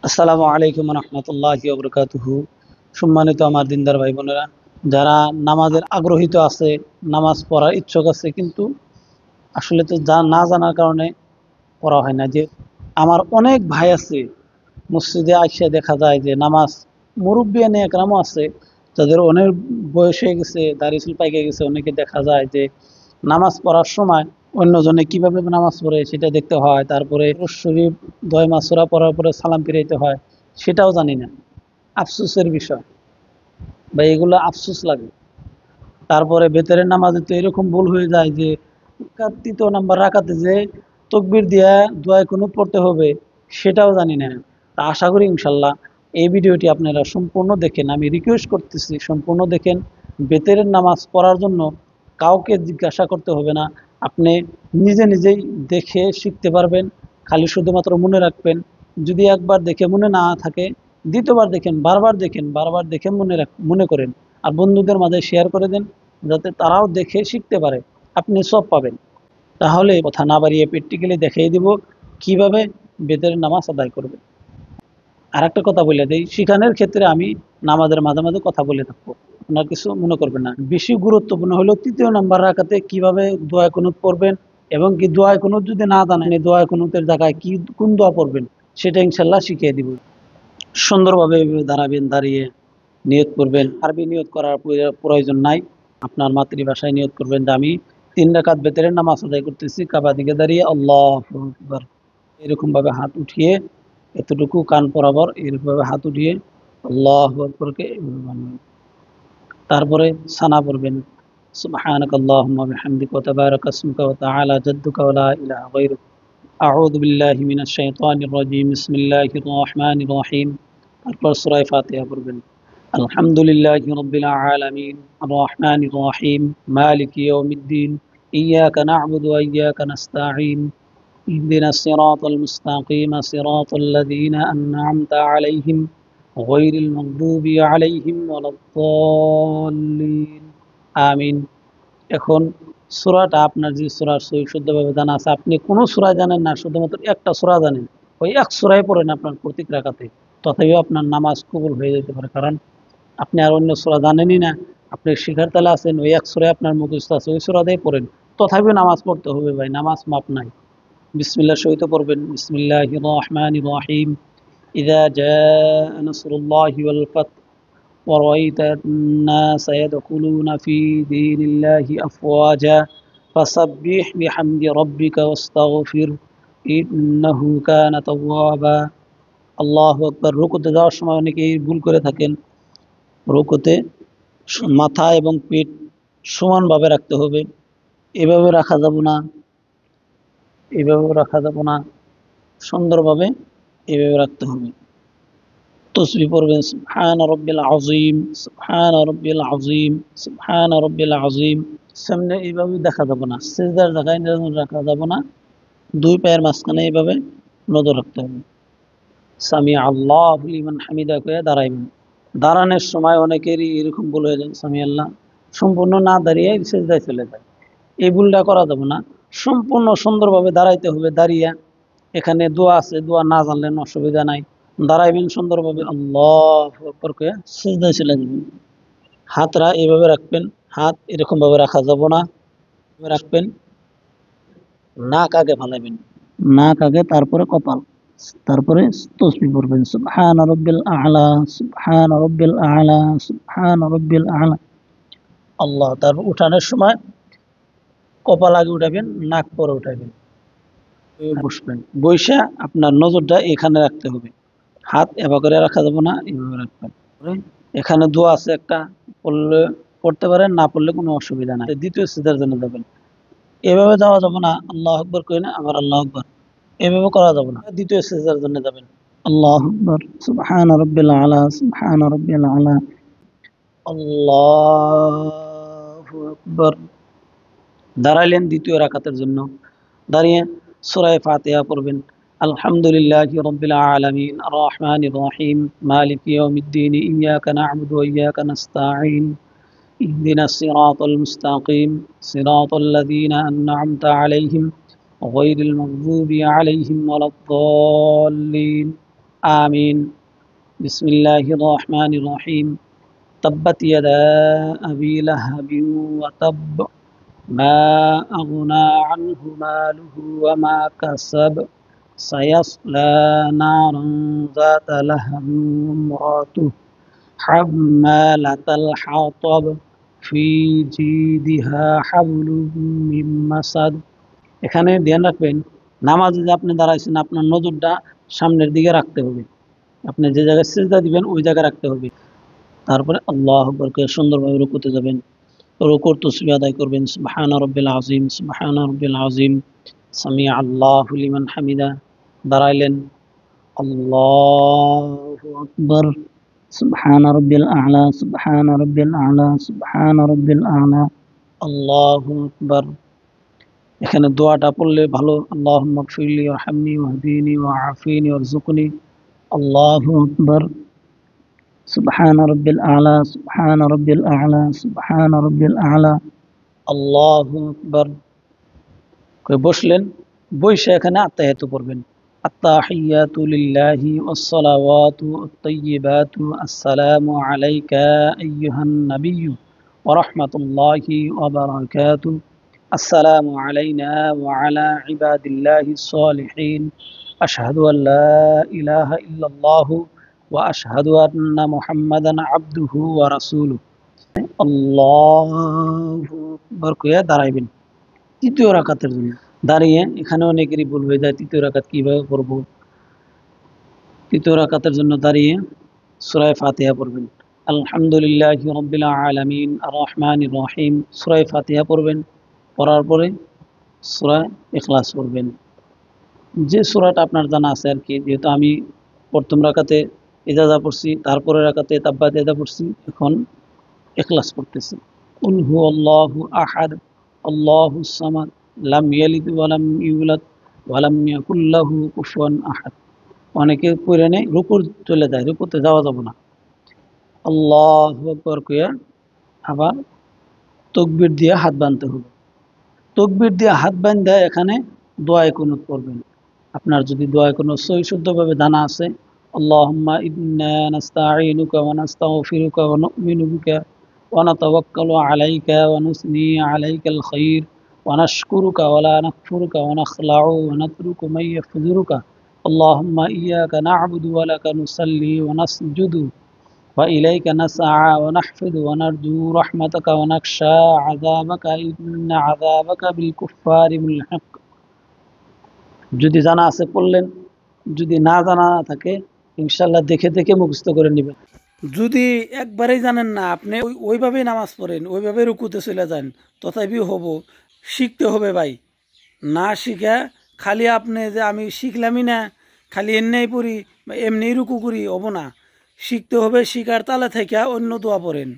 আসসালামু আলাইকুম রহমতুল্লাহি ওয়া বারাকাতুহু। সম্মানিত আমার দিনদার ভাই বোনেরা, যারা নামাজের আগ্রহীত আছে, নামাজ পড়ার ইচ্ছুক আছে, কিন্তু আসলে তো না জানার কারণে পড়া হয় না। যে আমার অনেক ভাই আছে, মসজিদে আইসা দেখা যায় যে নামাজ, মুরব্বী একরামও আছে যাদের অনেক বয়স হয়ে গেছে, দাড়ি চুল পাইকে গেছে, অনেকে দেখা যায় যে নামাজ পড়ার সময় অন্যজনে কিভাবে নামাজ পড়ে সেটা দেখতে হয়, তারপরে শরীফ দয় মাসুরা পড়ার পরে সালাম ফিরাইতে হয়, সেটাও জানি না। আফসোসের বিষয়, বা এগুলো আফসোস লাগে। তারপরে বেতরের নামাজে তো এরকম ভুল হয়ে যায় যে তৃতীয় নাম্বার রাকাতে যে তকবির দিয়া দোয়া কুনুত পড়তে হবে, সেটাও জানি না। তা আশা করি ইনশাল্লাহ এই ভিডিওটি আপনারা সম্পূর্ণ দেখেন। আমি রিকোয়েস্ট করতেছি সম্পূর্ণ দেখেন। বেতরের নামাজ পড়ার জন্য কাউকে জিজ্ঞাসা করতে হবে না, আপনি নিজে নিজেই দেখে শিখতে পারবেন। খালি শুধুমাত্র মনে রাখবেন। যদি একবার দেখে মনে না থাকে, দ্বিতীয়বার দেখেন, বারবার দেখেন, বারবার দেখে মনে করেন, আর বন্ধুদের মাঝে শেয়ার করে দেন, যাতে তারাও দেখে শিখতে পারে, আপনি সব পাবেন। তাহলে কথা না বাড়িয়ে প্র্যাকটিক্যালি দেখিয়ে দিব কিভাবে বেতের নামাজ আদায় করবে। আর একটা কথা বলে দেই, শিখানোর ক্ষেত্রে আমি নামাজের মাঝে মাঝে কথা বলে থাকবো, আপনার কিছু মনে করবেন না। বেশি গুরুত্বপূর্ণ হলো তৃতীয় নাম্বার রাকাতে কিভাবে দোয়া কুনুত পড়বেন, এবং কি দোয়া কুনুত যদি না জানেন দোয়া কুনুতের জায়গায় কি কোন দোয়া পড়বেন সেটা ইনশাল্লাহ শিখিয়ে দিব। সুন্দরভাবে এভাবে দাঁড়াবেন, দাঁড়িয়ে নিয়ত করবেন। আরবি নিয়ত করার প্রয়োজন নাই, আপনার মাতৃভাষায় নিয়ত করবেন যে আমি 3 রাকাত বেতরের নামাজ আদায় করতেছি, কাবা দিকে দাঁড়িয়ে আল্লাহু আকবার, এরকম ভাবে হাত উঠিয়ে, এতটুকু কান বরাবর এরকম ভাবে হাত উঠিয়ে আল্লাহু আকবারকে এভাবে বানাবেন। তারপরে সানা পড়বেন, সুবহানাকা আল্লাহুম্মা বিহামদিকা ওয়া তাবারাকা ইসমুকা ওয়া তাআলা জাদ্দুকা ওয়া লা ইলাহা গায়রুক, আউযু বিল্লাহি মিনাশ শাইতানির রাজীম, বিসমিল্লাহির রহমানির রহিম। তারপর সূরা ফাতিহা পড়বেন। আলহামদুলিল্লাহি রাব্বিল আলামিন, আর রহমানির রহিম, মালিকি ইয়াউমিদ্দিন, ইয়্যাকা না'বুদু ওয়া ইয়্যাকা নাস্তাঈন, ইহদিনাস সিরাতাল মুস্তাকিম, সিরাতাল লাযীনা আন'আমতা আলাইহিম গায়রিল মাগদুবি আলাইহিম ওয়ালাদ-দাল্লিন। আমিন। এখন সূরাটা আপনার যে সূরা সহি শুদ্ধভাবে জানা আছে, আপনি কোন সূরা জানেন না, শুধুমাত্র একটা সূরা জানেন, ওই এক সূরাই পড়েন আপনার প্রত্যেক রাকাতে, তথাপিও আপনার নামাজ কবুল হয়ে যেতে পারে। কারণ আপনি আর অন্য সূরা জানেনই না, আপনি শিখার তালে আছেন, ওই এক সূরায় আপনার মুখস্থ আছে, ওই সূরা দিয়ে পড়েন, তথাপিও নামাজ পড়তে হবে ভাই, নামাজ মাপ নাই। বিসমিল্লাহ সহিত পড়বেন, বিসমিল্লাহির রহমানির রহিম, ইযা জাআ নাসরুল্লাহি ওয়াল ফাত ورأيت الناس يدخلون في دين الله أفواجا فسبح بحمد ربك واستغفر إنه كان توابا। আল্লাহু আকবার। রুকুতে যাওয়ার সময় অনেকেই ভুল করে থাকেন, রুকুতে মাথা এবং পিঠ সমানভাবে রাখতে হবে, এভাবে রাখা যাব না, এভাবে রাখা যাব না, সুন্দরভাবে এভাবে রাখতে হবে। তসবিহ পড়বেন, সুবহান রব্বিল আযীম, সুবহান রব্বিল আযীম, সুবহান রব্বিল আযীম। সামনে এইভাবে দেখা যাব না, সিজদার জায়গায় নজর রাখা যাব না, দুই পায়ের মাঝখানে এইভাবে নজর রাখতে হবে। সামি আল্লাহু লিমান হামিদা কয়ে দাঁড়াইবেন। দাঁড়ানোর সময় অনেকেরই এরকম ভুল হয়ে যায়, সামি আল্লাহ সম্পূর্ণ না দাঁড়িয়ে সিজদায় চলে যায়, এই ভুলটা করা যাবে না। সম্পূর্ণ সুন্দরভাবে দাঁড়াইতে হবে। দাঁড়িয়ে এখানে দোয়া আছে, দোয়া না জানলেন অসুবিধা নাই, দাঁড়াইবেন সুন্দরভাবে, আল্লাহু আকবার কয়ে সিজদায় চলে যাবেন। হাতরা এভাবে রাখবেন, হাত এরকম ভাবে রাখা যাব না, রাখবেন, নাক আগে ফালাইবেন, নাক আগে, তারপরে কপাল, তারপরে তসবিহ পড়বেন, সুবহান রাব্বিল আ'লা, সুবহান রাব্বিল আ'লা, সুবহান রাব্বিল আ'লা। আল্লাহ। তারপর উঠানোর সময় কপাল আগে উঠাবেন, নাক পরে উঠাবেন, বসবেন, বৈশা আপনার নজরটা এখানে রাখতে হবে, হাত এভাবে করে রাখা যাবে না, এভাবে রাখবেন। এখানে দোয়া আছে একটা, পড়লে পড়তে পারেন, না পড়লে কোনো অসুবিধা নাই। দ্বিতীয় সিজদার জন্য যাবেন, এভাবে যাওয়া যাবে না, আল্লাহু আকবার কই না আবার আল্লাহু আকবার, এভাবে করা যাবে না। দ্বিতীয় সিজদার জন্য যাবেন, আল্লাহু আকবার, সুবহান রাব্বিল আলা, সুবহান রাব্বিল আলা, আল্লাহু আকবার। দাঁড়াইলেন দ্বিতীয় রাকাতের জন্য, দাঁড়িয়ে সূরা ফাতিহা পড়বেন। আলহামদুলিল্লাহি রাব্বিল আলামিন, আর রহমানির রহিম, মালিকি ইয়াউমিদ্দিন, ইয়্যাকা না'বুদু ওয়া ইয়্যাকা নাস্তাঈন, ইহদিনাস সিরাতাল মুস্তাকিম, সিরাতাল লাযীনা আন'আমতা আলাইহিম গায়রিল মাগদুবি আলাইহিম ওয়ালাদ-দাল্লিন। آمين. بسم الله الرحمن الرحيم. تبت يدا أبي لهب وتب ما أغنى عنه ماله وما كسب سيصلى نارا ذات لهب وامرأته حمالة الحطب في جيدها حبل من مسد. এখানে ধ্যান রাখবেন, নামাজে যে আপনি দাঁড়াইছেন আপনার নজরটা সামনের দিকে রাখতে হবে। আপনি যে জায়গায় সিজদা দিবেন ওই জায়গায় রাখতে হবে। তারপরে আল্লাহু আকবার করে সুন্দরভাবে রুকুতে যাবেন। রুকুর তাসবিহ আদায় করবেন, সুবহানা রাব্বিল আযীম, সুবহানা রাব্বিল আযীম, সামি আল্লাহু লিমান হামিদা। দাঁড়াইলেন, আল্লাহু আকবার, সুবহানা রাব্বিল আ'লা, সুবহানা রাব্বিল আ'লা, সুবহানা রাব্বিল আ'লা, আল্লাহু আকবার। এখানে দোয়াটা পড়লে ভালো, আল্লাহুম্মা গফিরলি ওয়ারহামনি ওয়াহদিনি ওয়াআফিনি ওয়ারযুকনি। আল্লাহু আকবার, সুবহানা রাব্বিল আ'লা, সুবহানা রাব্বিল আ'লা, সুবহানা রাব্বিল আ'লা, আল্লাহু আকবার। বসলেন, বইসা এখানে আত্তাহিয়াতু পড়বেন। আত্তাহিয়াতু লিল্লাহি ওয়াসসালাওয়াতু আত-তাইয়্যিবাতু আসসালামু আলাইকা আইয়ুহান নাবিয়্যু ওয়া রাহমাতুল্লাহি ওয়া বারাকাতুহু আসসালামু আলাইনা ওয়া আলা ইবাদিল্লাহিস সালিহিন আশহাদু আল লা ইলাহা ইল্লাল্লাহু ওয়া আশহাদু আন্না মুহাম্মাদান আবদুহু ওয়া রাসূলুহু। আল্লাহু আকবার কইয়া দাঁড়াইবেন তৃতীয় রাকাতের জন্য। দাঁড়িয়ে এখানে অনেকেরই ভুল হয়ে যায়, তৃতীয় রাকাত কিভাবে পড়ব। তৃতীয় রাকাতের জন্য দাঁড়িয়ে সূরা ফাতিহা পড়বেন। আলহামদুলিল্লাহি রাব্বিল আলামিন আর রহমানির রহিম সূরা ফাতিহা পড়বেন। পড়ার পরে সূরা ইখলাস পড়বেন, যে সূরাটা আপনার জানা আছে আর কি। যেহেতু আমি প্রথম রাকাতে ইজাজা পড়ছি, তারপরে রাকাতে তাব্বাত ইয়াদা পড়ছি, এখন ইখলাস পড়তেছি। কুল হুয়াল্লাহু আহাদ আল্লাহুস সামাদ লাম ইয়ালিদ ওয়া লাম ইউলাদ ওয়া লাম ইয়াকুল লাহু কুফুয়ান আহাদ। অনেকে পড়ে নেয়, রুকুর চলে যায়, রুকুতে যাওয়া যাবে না। আল্লাহু আকবার কইয়া আবার তাকবীর দিয়ে হাত বাঁধতে হবে। তাকবীর দিয়ে হাত বাঁধা এখানে দোয়া কুনুত পড়বেন। আপনার যদি দোয়া কুনুত সহি শুদ্ধভাবে জানা আছে, আল্লাহুম্মা ইন্না নাস্তাঈনুকা ওয়া নাস্তাগফিরুকা ওয়া নু'মিনু বিকা ওয়া নাতাওয়াক্কালু আলাইকা ওয়া নুসনি আলাইকাল খায়র ওয়া নাশকুরুকা ওয়া লা নাকফুরুকা ওয়া নাখলাউ ওয়া নাতরুকু মান ইয়াফজুরুকা আল্লাহুম্মা ইয়্যাকা না'বুদু ওয়া লাকা নুসাল্লি ওয়া নাসজুদু ওয়া ইলাইকা নাসআ ওয়া নাহফিদু ওয়া নারজু রাহমাতাকা ওয়া নাখশা আযাবাকা ইন্না আযাবাকা বিল কুফফারি মুলহিক। যদি জানা আছে পড়লেন, যদি না জানা থাকে ইনশাআল্লাহ দেখে দেখে মুখস্থ করে নেবেন। যদি একবারেই জানেন না, আপনি ওইভাবেই নামাজ পড়েন, ওইভাবে রুকুতে চলে যান, তথাপিও হব। শিখতে হবে ভাই, না শিখা খালি আপনি যে আমি শিখলামই না, খালি এমনিই পড়ি বা এমনি রুকু করি, হব না। শিখতে হবে, শিকার তালে থেকে অন্য দোয়া পড়েন।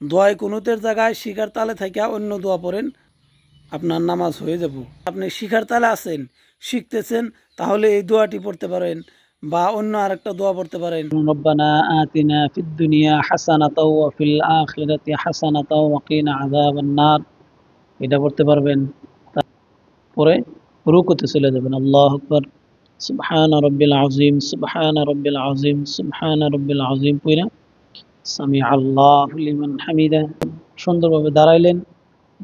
দোয়ায় কুনুতের জায়গায় শিকার তালে থেকে অন্য দোয়া পড়েন, আপনার নামাজ হয়ে যাব। আপনি শিখার তালে আছেন, শিখতেছেন, তাহলে এই দোয়াটি পড়তে পারেন বা অন্য আরেকটা দোয়া পড়তে পারেন। রব্বানা আতিনা ফিদ দুনিয়া হাসানাতাও ওয়া ফিল আখিরাতি হাসানাতাও ওয়া কিনা আযাবান নার, এটা পড়তে পারবেন। তারপরে রুকুতে চলে যাবেন। আল্লাহু আকবার, সুবহানা রাব্বিল আযীম, সুবহানা রাব্বিল আযীম, সুবহানা রাব্বিল আযীম পড়া সামি আল্লাহু লিমান হামিদা। সুন্দরভাবে দাঁড়াইলেন,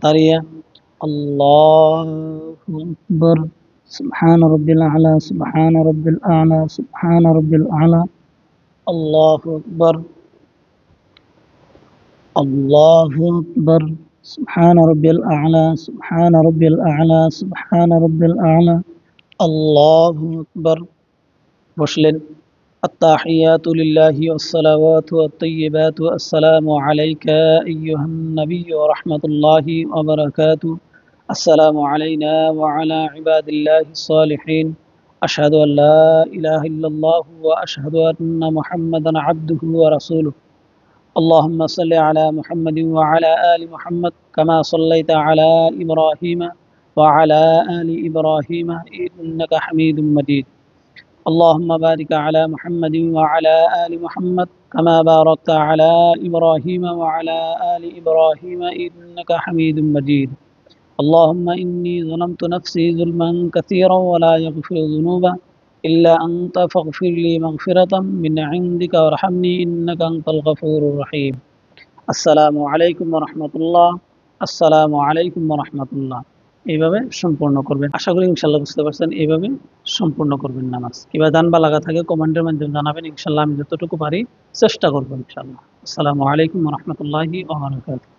দাঁড়িয়ে আল্লাহু আকবার, সুবহানা রাব্বিল আ'লা, সুবহানা রাব্বিল আ'লা, সুবহানা রাব্বিল আ'লা, আল্লাহু আকবার, আল্লাহু আকবার, সুবহানা রাব্বিল আ'লা, সুবহানা রাব্বিল আ'লা, সুবহানা রাব্বিল আ'লা, আল্লাহু আকবার। বসলেন, التحيات لله والصلوات والطيبات السلام عليك أيها النبي ورحمة الله وبركاته السلام علينا وعلى عباد الله الصالحين أشهد أن لا إله إلا الله وأشهد أن محمدا عبده ورسوله اللهم صل على محمد وعلى آل محمد كما صليت على إبراهيم وعلى آل إبراهيم إنك حميد مجيد اللهم بارك على محمد وعلى آل محمد كما باركت على إبراهيم وعلى آل إبراهيم إنك حميد مجيد اللهم إني ظلمت نفسي ظلما كثيرا ولا يغفر الذنوب ইল্লা আনতা ফাগফিরলি মাগফিরাতাম মিন ইনদিকা ওয়ারহামনি ইন্নাকা আনতাল গফুরুর রহিম। আসসালামু আলাইকুম ওয়া রাহমাতুল্লাহ। আসসালামু আলাইকুম ওয়া রাহমাতুল্লাহ। এইভাবে সম্পূর্ণ করবেন। আশা করি ইনশাআল্লাহ বুঝতে পারছেন। এইভাবে সম্পূর্ণ করবেন নামাজ। কিংবা দান বা লাগা থাকে কমেন্টের মাধ্যমে জানাবেন। ইনশাআল্লাহ আমি যতটুকু পারি চেষ্টা করব ইনশাআল্লাহ। আসসালামু আলাইকুম ওয়া রাহমাতুল্লাহি ওয়া বারাকাতুহু।